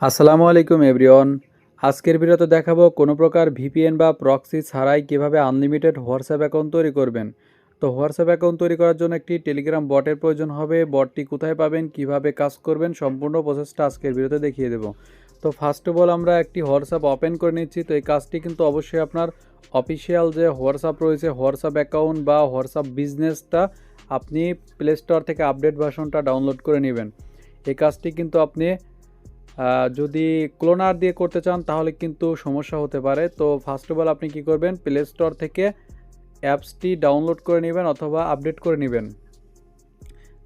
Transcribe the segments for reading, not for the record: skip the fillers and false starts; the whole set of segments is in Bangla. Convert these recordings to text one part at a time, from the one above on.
আসসালামু আলাইকুম এভরিওয়ান। আজকের ভিডিওতে দেখাবো কোনো প্রকার ভিপিএন বা প্রক্সি ছাড়াই কিভাবে আনলিমিটেড হোয়াটসঅ্যাপ অ্যাকাউন্ট তৈরি করবেন। তো হোয়াটসঅ্যাপ অ্যাকাউন্ট তৈরি করার জন্য একটি টেলিগ্রাম বটের প্রয়োজন হবে। বটটি কোথায় পাবেন, কিভাবে কাজ করবেন, সম্পূর্ণ প্রসেসটা আজকের ভিডিওতে দেখিয়ে দেবো। তো ফার্স্ট অফ অল আমরা একটি হোয়াটসঅ্যাপ ওপেন করে নিচ্ছি। তো এই কাজটি কিন্তু অবশ্যই আপনার অফিসিয়াল যে হোয়াটসঅ্যাপ রয়েছে, হোয়াটসঅ্যাপ অ্যাকাউন্ট বা হোয়াটসঅ্যাপ বিজনেসটা আপনি প্লে স্টোর থেকে আপডেট ভার্সনটা ডাউনলোড করে নেবেন। এই কাজটি কিন্তু আপনি যদি ক্লোনার দিয়ে করতে চান তাহলে কিন্তু সমস্যা হতে পারে। তো ফার্স্ট অফ অল আপনি কি করবেন, প্লে স্টোর থেকে অ্যাপসটি ডাউনলোড করে নেবেন অথবা আপডেট করে নেবেন।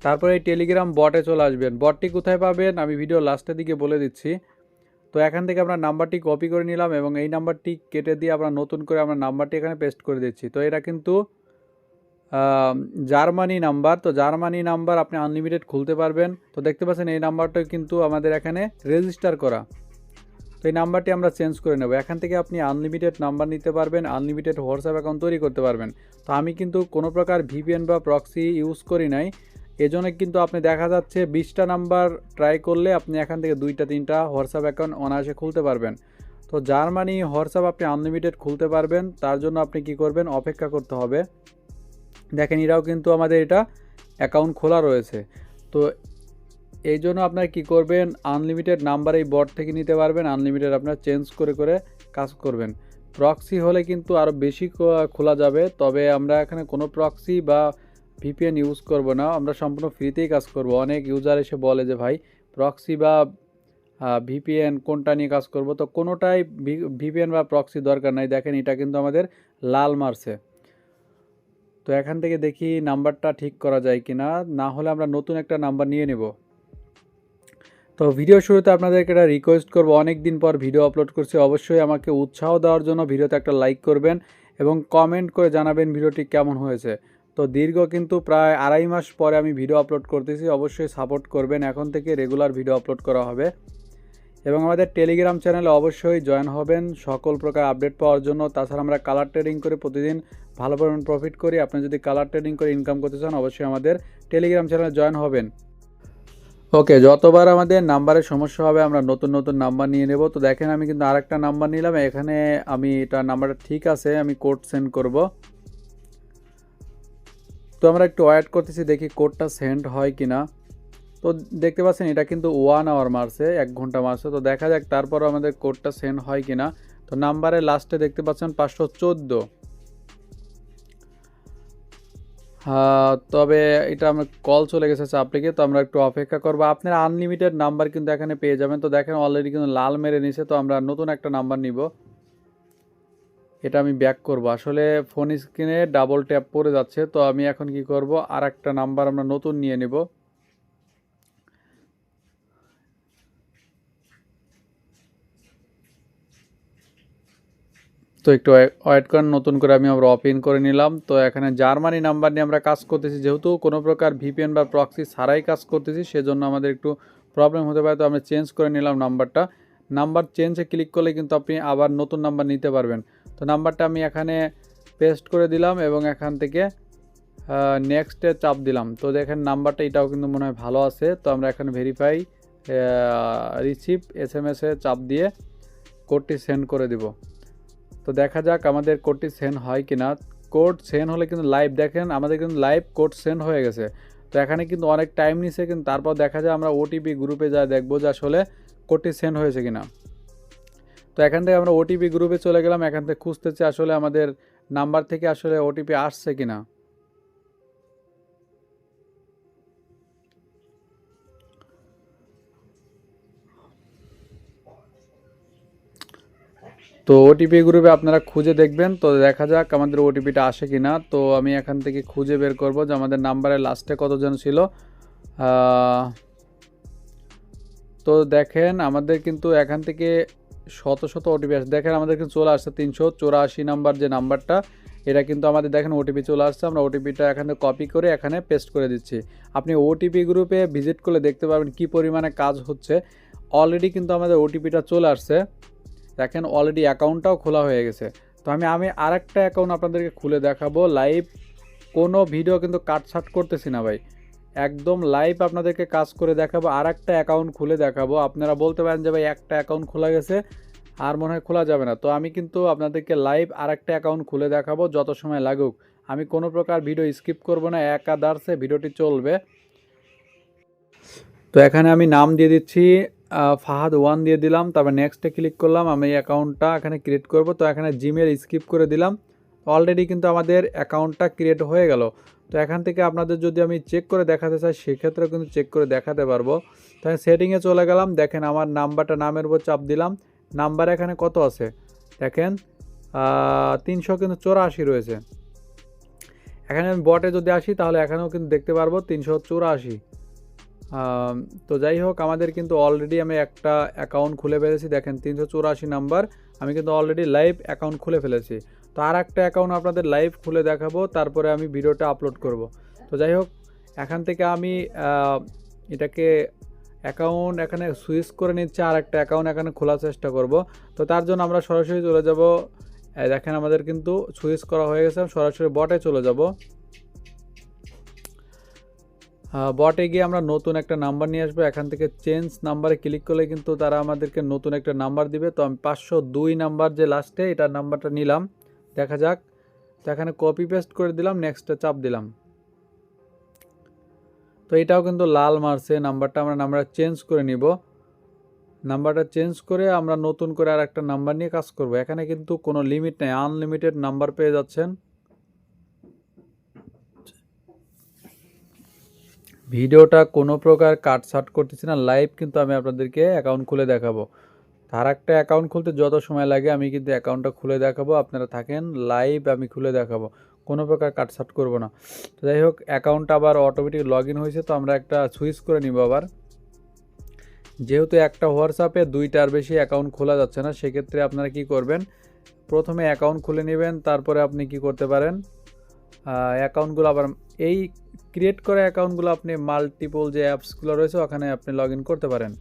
তারপরে এই টেলিগ্রাম বটে চলে আসবেন। বটটি কোথায় পাবেন আমি ভিডিও লাস্টের দিকে বলে দিচ্ছি। তো এখান থেকে আমরা নাম্বারটি কপি করে নিলাম এবং এই নাম্বারটি কেটে দিয়ে আমরা নতুন করে আমরা নাম্বারটি এখানে পেস্ট করে দিচ্ছি। তো এটা কিন্তু জার্মানি নাম্বার। তো জার্মানি নাম্বার আপনি আনলিমিটেড খুলতে পারবেন। তো দেখতে পাচ্ছেন এই নাম্বারটা কিন্তু আমাদের এখানে রেজিস্টার করা। তো এই নাম্বারটি আমরা চেঞ্জ করে নেব। এখান থেকে আপনি আনলিমিটেড নাম্বার নিতে পারবেন, আনলিমিটেড হোয়াটসঅ্যাপ অ্যাকাউন্ট তৈরি করতে পারবেন। তো আমি কিন্তু কোনো প্রকার ভিপিএন বা প্রক্সি ইউজ করি নাই, এজন্য কিন্তু আপনি দেখা যাচ্ছে 20টা নাম্বার ট্রাই করলে আপনি এখান থেকে 2-3টা হোয়াটসঅ্যাপ অ্যাকাউন্ট অনায়াসে খুলতে পারবেন। তো জার্মানি হোয়াটসঅ্যাপ আপনি আনলিমিটেড খুলতে পারবেন। তার জন্য আপনি কি করবেন, অপেক্ষা করতে হবে। দেখেন এরাও কিন্তু আমাদের এটা অ্যাকাউন্ট খোলা রয়েছে। তো এই জন্য আপনার কি করবেন, আনলিমিটেড নাম্বার এই বট থেকে নিতে পারবেন, আনলিমিটেড আপনার চেঞ্জ করে করে কাজ করবেন। প্রক্সি হলে কিন্তু আরও বেশি খোলা যাবে, তবে আমরা এখানে কোনো প্রক্সি বা ভিপিএন ইউজ করব না, আমরা সম্পূর্ণ ফ্রিতেই কাজ করব। অনেক ইউজার এসে বলে যে ভাই প্রক্সি বা ভিপিএন কোনটা নিয়ে কাজ করব, তো কোনোটাই ভিপিএন বা প্রক্সি দরকার নাই। দেখেন এটা কিন্তু আমাদের লাল মারছে। তো এখান থেকে দেখি নাম্বারটা ঠিক করা যায় কি না, না হলে আমরা নতুন একটা নাম্বার নিয়ে নেব। তো ভিডিও শুরুতে আপনাদেরকে একটা রিকোয়েস্ট করব, অনেক দিন পর ভিডিও আপলোড করছি, অবশ্যই আমাকে উৎসাহ দেওয়ার জন্য ভিডিওতে একটা লাইক করবেন এবং কমেন্ট করে জানাবেন ভিডিওটি কেমন হয়েছে। তো দীর্ঘ কিন্তু প্রায় 2.5 মাস পরে আমি ভিডিও আপলোড করতেছি, অবশ্যই সাপোর্ট করবেন। এখন থেকে রেগুলার ভিডিও আপলোড করা হবে এবং আমাদের টেলিগ্রাম চ্যানেলে অবশ্যই জয়েন হবেন সকল প্রকার আপডেট পাওয়ার জন্য। তাছাড়া আমরা কালার ট্রেডিং করে প্রতিদিন ভালো পরিমাণ প্রফিট করি। আপনি যদি কালার ট্রেডিং করে ইনকাম করতে চান অবশ্যই আমাদের টেলিগ্রাম চ্যানেলে জয়েন হবেন। ওকে, যতবার আমাদের নাম্বারের সমস্যা হবে আমরা নতুন নতুন নাম্বার নিয়ে নেব। তো দেখেন আমি কিন্তু আরেকটা নাম্বার নিলাম, এখানে আমি এটা নাম্বারটা ঠিক আছে, আমি কোড সেন্ড করব। তো আমরা একটু ওয়েট করতেছি, দেখি কোডটা সেন্ড হয় কিনা। তো দেখতে পাচ্ছেন এটা কিন্তু 1 আওয়ার মারছে, 1 ঘন্টা মারছে। তো দেখা যাক তারপর আমাদের কোডটা সেন্ড হয় কিনা। তো নাম্বারের লাস্টে দেখতে পাচ্ছেন 514। তবে এটা আমার কল চলে গেছে চাপলিকে, তো আমরা একটু অপেক্ষা করবো। আপনার আনলিমিটেড নাম্বার কিন্তু এখানে পেয়ে যাবেন। তো দেখেন অলরেডি কিন্তু লাল মেরে নিছে। তো আমরা নতুন একটা নাম্বার নিব, এটা আমি ব্যাক করব। আসলে ফোন স্ক্রিনে ডাবল ট্যাপ পড়ে যাচ্ছে, তো আমি এখন কি করব, আর একটা নাম্বার আমরা নতুন নিয়ে নিব। তো একটু ওয়েট করেন, নতুন করে আমি আমরা ওপেন করে নিলাম। তো এখানে জার্মানি নাম্বার নিয়ে আমরা কাজ করতেছি, যেহেতু কোনো প্রকার ভিপিএন বা প্রক্সি ছাড়াই কাজ করতেছি সেজন্য আমাদের একটু প্রবলেম হতে পারে। তো আমরা চেঞ্জ করে নিলাম নাম্বারটা। নাম্বার চেঞ্জে ক্লিক করলে কিন্তু আপনি আবার নতুন নাম্বার নিতে পারবেন। তো নাম্বারটা আমি এখানে পেস্ট করে দিলাম এবং এখান থেকে নেক্সটে চাপ দিলাম। তো দেখেন নাম্বারটা এটাও কিন্তু মনে হয় ভালো আছে। তো আমরা এখানে ভেরিফাই রিসিভ SMS-এ চাপ দিয়ে কোডটি সেন্ড করে দিব। তো দেখা যাক আমাদের কোডটি সেন্ড হয় কিনা। কোড সেন্ড হলে কিন্তু লাইভ, দেখেন আমাদের কিন্তু লাইভ কোড সেন্ড হয়ে গেছে। তো এখানে কিন্তু অনেক টাইম নিছে, কিন্তু তারপর দেখা যায় আমরা ওটিপি গ্রুপে যা দেখবো যে আসলে কোডটি সেন্ড হয়েছে কিনা। তো এখান থেকে আমরা ওটিপি গ্রুপে চলে গেলাম, এখান থেকে খুঁজতেছি আসলে আমাদের নাম্বার থেকে আসলে ওটিপি আসছে কিনা। তো ওটিপি গ্রুপে আপনারা খুঁজে দেখবেন, তো দেখা যাক আমাদের ওটিপিটা আসে কিনা। তো আমি এখান থেকে খুঁজে বের করব যে আমাদের নাম্বারের লাস্টে কতজন ছিল। তো দেখেন আমাদের কিন্তু এখান থেকে শত শত ওটিপি আসছে। দেখেন আমাদের কিন্তু চলে আসছে 384 নাম্বার যে নাম্বারটা, এটা কিন্তু আমাদের দেখেন ওটিপি চলে আসছে। আমরা ওটিপিটা এখানে কপি করে এখানে পেস্ট করে দিচ্ছি। আপনি ওটিপি গ্রুপে ভিজিট করলে দেখতে পারবেন কি পরিমাণে কাজ হচ্ছে। অলরেডি কিন্তু আমাদের ওটিপিটা চলে আসছে, দেখেন অলরেডি অ্যাকাউন্টটাও খোলা হয়ে গেছে। তো আমি আরেকটা অ্যাকাউন্ট আপনাদেরকে খুলে দেখাবো লাইভ, কোনো ভিডিও কিন্তু কাটছাট করতেছি না ভাই। একদম লাইভ আপনাদেরকে কাজ করে দেখাবো, আর একটা অ্যাকাউন্ট খুলে দেখাবো। আপনারা বলতে পারেন যে ভাই একটা অ্যাকাউন্ট খোলা গেছে আর মনে হয় খোলা যাবে না, তো আমি কিন্তু আপনাদেরকে লাইভ আর একটা অ্যাকাউন্ট খুলে দেখাবো যত সময় লাগুক। আমি কোনো প্রকার ভিডিও স্কিপ করব না, একাদার্সে ভিডিওটি চলবে। তো এখানে আমি নাম দিয়ে দিচ্ছি ফাহাদ 1 দিয়ে দিলাম, তারপর নেক্সটে ক্লিক করলাম। আমি অ্যাকাউন্টটা এখানে ক্রিয়েট করব, তো এখানে জিমেল স্কিপ করে দিলাম। অলরেডি কিন্তু আমাদের অ্যাকাউন্টটা ক্রিয়েট হয়ে গেল। তো এখান থেকে আপনাদের যদি আমি চেক করে দেখাতে চাই সেক্ষেত্রেও কিন্তু চেক করে দেখাতে পারবো। তাই সেটিংয়ে চলে গেলাম, দেখেন আমার নাম্বারটা, নামের উপর চাপ দিলাম। নাম্বার এখানে কত আছে দেখেন 384 রয়েছে। এখানে আমি বটে যদি আসি তাহলে এখানেও কিন্তু দেখতে পারবো 384। তো যাই হোক, আমাদের কিন্তু অলরেডি আমি একটা অ্যাকাউন্ট খুলে ফেলেছি, দেখেন 384 নাম্বার। আমি কিন্তু অলরেডি লাইভ অ্যাকাউন্ট খুলে ফেলেছি। তো আর একটা অ্যাকাউন্ট আপনাদের লাইভ খুলে দেখাবো, তারপরে আমি ভিডিওটা আপলোড করব। তো যাই হোক, এখান থেকে আমি এটাকে অ্যাকাউন্ট এখানে সুইচ করে নিচ্ছে, আর একটা অ্যাকাউন্ট এখানে খোলার চেষ্টা করব। তো তার জন্য আমরা সরাসরি চলে যাব, দেখেন আমাদের কিন্তু সুইচ করা হয়ে গেছে, সরাসরি বটে চলে যাব। বটে গিয়ে আমরা নতুন একটা নাম্বার নিয়ে আসবো। এখান থেকে চেঞ্জ নাম্বারে ক্লিক করলে কিন্তু তারা আমাদেরকে নতুন একটা নাম্বার দিবে। তো আমি 502 নাম্বার যে লাস্টে, এটার নাম্বারটা নিলাম, দেখা যাক। তো এখানে কপি পেস্ট করে দিলাম, নেক্সটে চাপ দিলাম। তো এটাও কিন্তু লাল মারছে নাম্বারটা, আমরা নাম্বারটা চেঞ্জ করে নিব। নাম্বারটা চেঞ্জ করে আমরা নতুন করে আর একটা নাম্বার নিয়ে কাজ করব। এখানে কিন্তু কোনো লিমিট নেই, আনলিমিটেড নাম্বার পেয়ে যাচ্ছেন। ভিডিওটা কোনো প্রকার কাটছাট করতেছি না, লাইভ কিন্তু আমি আপনাদেরকে অ্যাকাউন্ট খুলে দেখাবো। আর একটা অ্যাকাউন্ট খুলতে যত সময় লাগে আমি কিন্তু অ্যাকাউন্টটা খুলে দেখাবো, আপনারা থাকেন লাইভ, আমি খুলে দেখাবো, কোনো প্রকার কাটছাট করব না। তো যাই হোক, অ্যাকাউন্টটা আবার অটোমেটিক লগ ইন হয়েছে, তো আমরা একটা সুইচ করে নিব আবার। যেহেতু একটা হোয়াটসঅ্যাপে 2টার বেশি অ্যাকাউন্ট খোলা যাচ্ছে না, সেক্ষেত্রে আপনারা কি করবেন, প্রথমে অ্যাকাউন্ট খুলে নেবেন, তারপরে আপনি কি করতে পারেন, অ্যাকাউন্টগুলো আবার এই ক্রিয়েট করা অ্যাকাউন্টগুলো আপনি মাল্টিপল যে অ্যাপসগুলো রয়েছে ওখানে আপনি লগ ইন করতে পারেন।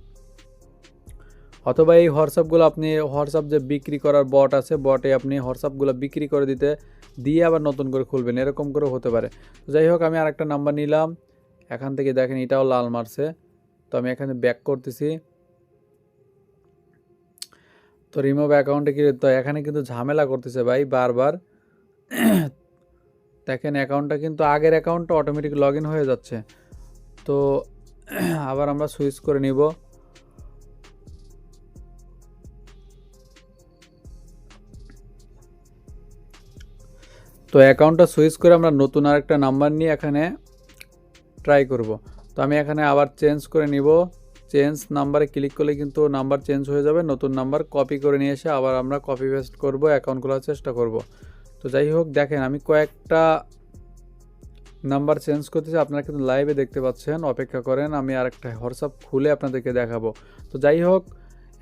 অথবা এই হোয়াটসঅ্যাপগুলো আপনি, হোয়াটসঅ্যাপ যে বিক্রি করার বট আছে, বটে আপনি হোয়াটসঅ্যাপগুলো বিক্রি করে দিয়ে আবার নতুন করে খুলবেন, এরকম করে হতে পারে। তো যাই হোক, আমি আরেকটা নাম্বার নিলাম। এখান থেকে দেখেন এটাও লাল মারছে, তো আমি এখানে ব্যাক করতেছি। তো রিমুভ অ্যাকাউন্টে কি, তো এখানে কিন্তু ঝামেলা করতেছে ভাই বারবার। দেখেন অ্যাকাউন্টটা কিন্তু আগের অ্যাকাউন্টটা অটোমেটিক লগ ইন হয়ে যাচ্ছে। তো আবার আমরা সুইচ করে নিব। তো অ্যাকাউন্টটা সুইচ করে আমরা নতুন আরেকটা নাম্বার নিয়ে এখানে ট্রাই করব। তো আমি এখানে আবার চেঞ্জ করে নিব, চেঞ্জ নাম্বারে ক্লিক করলে কিন্তু নাম্বার চেঞ্জ হয়ে যাবে, নতুন নাম্বার কপি করে নিয়ে এসে আবার আমরা কপি পেস্ট করব, অ্যাকাউন্ট খোলার চেষ্টা করব। তো যাই হোক, দেখেন আমি কয়েকটা নাম্বার চেঞ্জ করতেছি, আপনারা কিন্তু লাইভে দেখতে পাচ্ছেন, অপেক্ষা করেন, আমি আরেকটা হোয়াটসঅ্যাপ খুলে আপনাদেরকে দেখাবো। তো যাই হোক,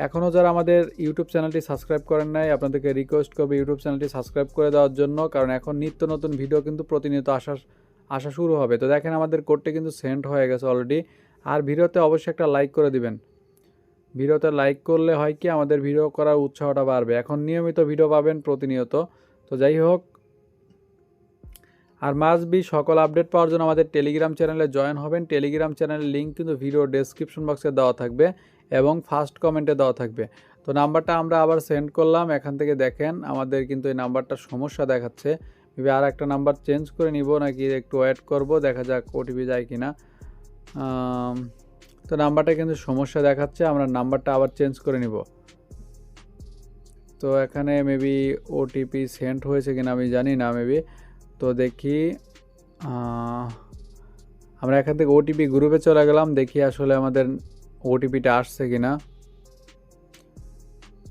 এখনও যারা আমাদের ইউটিউব চ্যানেলটি সাবস্ক্রাইব করেন নাই, আপনাদেরকে রিকোয়েস্ট করবো ইউটিউব চ্যানেলটি সাবস্ক্রাইব করে দেওয়ার জন্য, কারণ এখন নিত্য নতুন ভিডিও কিন্তু প্রতিনিয়ত আসা শুরু হবে। তো দেখেন আমাদের কোডটি কিন্তু সেন্ড হয়ে গেছে অলরেডি। আর ভিডিওতে অবশ্যই একটা লাইক করে দিবেন। ভিডিওতে লাইক করলে হয় কি, আমাদের ভিডিও করার উৎসাহটা বাড়বে, এখন নিয়মিত ভিডিও পাবেন প্রতিনিয়ত। তো যাই হোক, আর মাস্ট বি সকল আপডেট পাওয়ার জন্য আমাদের টেলিগ্রাম চ্যানেলে জয়েন হবেন। টেলিগ্রাম চ্যানেলের লিঙ্ক কিন্তু ভিডিও ডেসক্রিপশন বক্সে দেওয়া থাকবে এবং ফার্স্ট কমেন্টে দেওয়া থাকবে। তো নাম্বারটা আমরা আবার সেন্ড করলাম, এখান থেকে দেখেন আমাদের কিন্তু এই নাম্বারটা সমস্যা দেখাচ্ছে। মেবি আর একটা নাম্বার চেঞ্জ করে নিব নাকি একটু ওয়েট করব, দেখা যাক ওটিপি যায় কি না। তো নাম্বারটা কিন্তু সমস্যা দেখাচ্ছে, আমরা নাম্বারটা আবার চেঞ্জ করে নিব। তো এখানে মেবি ওটিপি সেন্ড হয়েছে কিনা আমি জানি না, মেবি। তো দেখি, আমরা এখান থেকে ওটিপি গ্রুপে চলে গেলাম, দেখি আসলে আমাদের ওটিপিটা আসছে কিনা।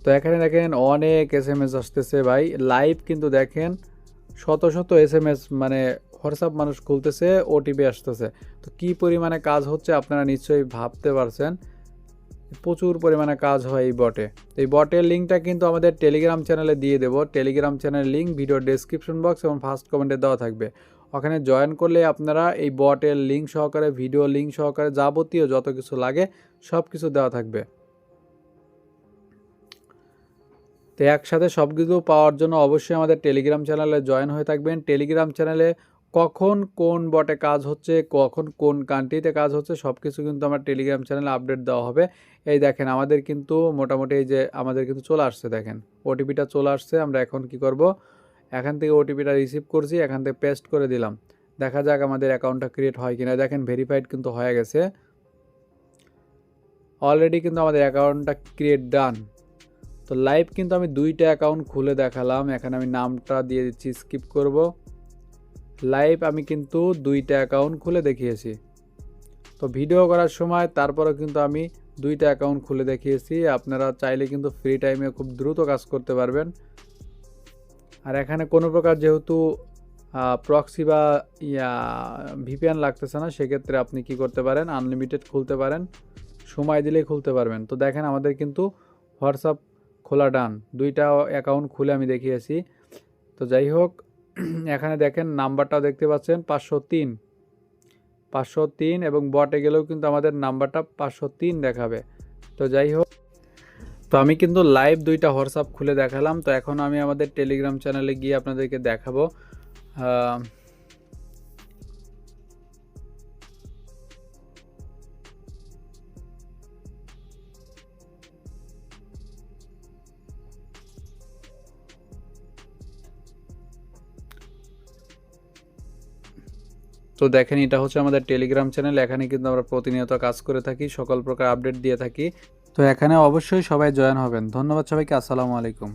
তো এখানে দেখেন অনেক এসএমএস আসতেছে ভাই, লাইভ কিন্তু দেখেন শত শত এসএমএস, মানে হোয়াটসঅ্যাপ মানুষ খুলতেছে, ওটিপি আসতেছে। তো কি পরিমাণে কাজ হচ্ছে আপনারা নিশ্চয়ই ভাবতে পারছেন, প্রচুর পরিমাণে কাজ হয় এই বটে। এই বটের লিঙ্কটা কিন্তু আমাদের টেলিগ্রাম চ্যানেলে দিয়ে দেবো, টেলিগ্রাম চ্যানেলের লিঙ্ক ভিডিও ডেসক্রিপশন বক্স এবং ফার্স্ট কমেন্টে দেওয়া থাকবে। ওখানে জয়েন করলে আপনারা এই বটের লিঙ্ক সহকারে, ভিডিও লিঙ্ক সহকারে যাবতীয় যত কিছু লাগে সব কিছু দেওয়া থাকবে। তো একসাথে সব কিছু পাওয়ার জন্য অবশ্যই আমাদের টেলিগ্রাম চ্যানেলে জয়েন হয়ে থাকবেন। টেলিগ্রাম চ্যানেলে কখন কোন বটে কাজ হচ্ছে, কখন কোন কান্ট্রিতে কাজ হচ্ছে সব কিছু কিন্তু আমার টেলিগ্রাম চ্যানেলে আপডেট দেওয়া হবে। এই দেখেন আমাদের কিন্তু মোটামুটি এই যে আমাদের কিন্তু চলে আসছে, দেখেন ওটিপিটা চলে আসছে। আমরা এখন কি করব, এখান থেকে ওটিপিটা রিসিভ করছি, এখান থেকে পেস্ট করে দিলাম। দেখা যাক আমাদের অ্যাকাউন্টটা ক্রিয়েট হয় কিনা। দেখেন ভেরিফাইড কিন্তু হয়ে গেছে অলরেডি, কিন্তু আমাদের অ্যাকাউন্টটা ক্রিয়েট ডান। তো লাইভ কিন্তু আমি 2টা অ্যাকাউন্ট খুলে দেখালাম। এখানে আমি নামটা দিয়ে দিচ্ছি, স্কিপ করব। লাইভ আমি কিন্তু 2টা অ্যাকাউন্ট খুলে দেখিয়েছি। তো ভিডিও করার সময় তারপরেও কিন্তু আমি 2টা অ্যাকাউন্ট খুলে দেখিয়েছি। আপনারা চাইলে কিন্তু ফ্রি টাইমে খুব দ্রুত কাজ করতে পারবেন। আর এখানে কোনো প্রকার যেহেতু প্রক্সি বা ভিপিএন লাগতেছে না, সেক্ষেত্রে আপনি কি করতে পারেন, আনলিমিটেড খুলতে পারেন, সময় দিলেই খুলতে পারবেন। তো দেখেন আমাদের কিন্তু হোয়াটসঅ্যাপ খোলা ডান, 2টা অ্যাকাউন্ট খুলে আমি দেখিয়েছি। তো যাই হোক, এখানে দেখেন নাম্বারটাও দেখতে পাচ্ছেন 503 এবং বটে গেলেও কিন্তু আমাদের নাম্বারটা 503 দেখাবে। তো যাই হোক, তো আমি কিন্তু লাইভ 2টা হোয়াটসঅ্যাপ খুলে দেখালাম। তো এখন আমি আমাদের টেলিগ্রাম চ্যানেলে গিয়ে আপনাদেরকে দেখাবো। তো দেখেন এটা হচ্ছে আমাদের টেলিগ্রাম চ্যানেল। এখানে কিন্তু আমরা প্রতিনিয়ত কাজ করে থাকি, সকল প্রকার আপডেট দিয়ে থাকি। তো এখানে অবশ্যই সবাই জয়েন হবেন। ধন্যবাদ সবাইকে, আসসালামু আলাইকুম।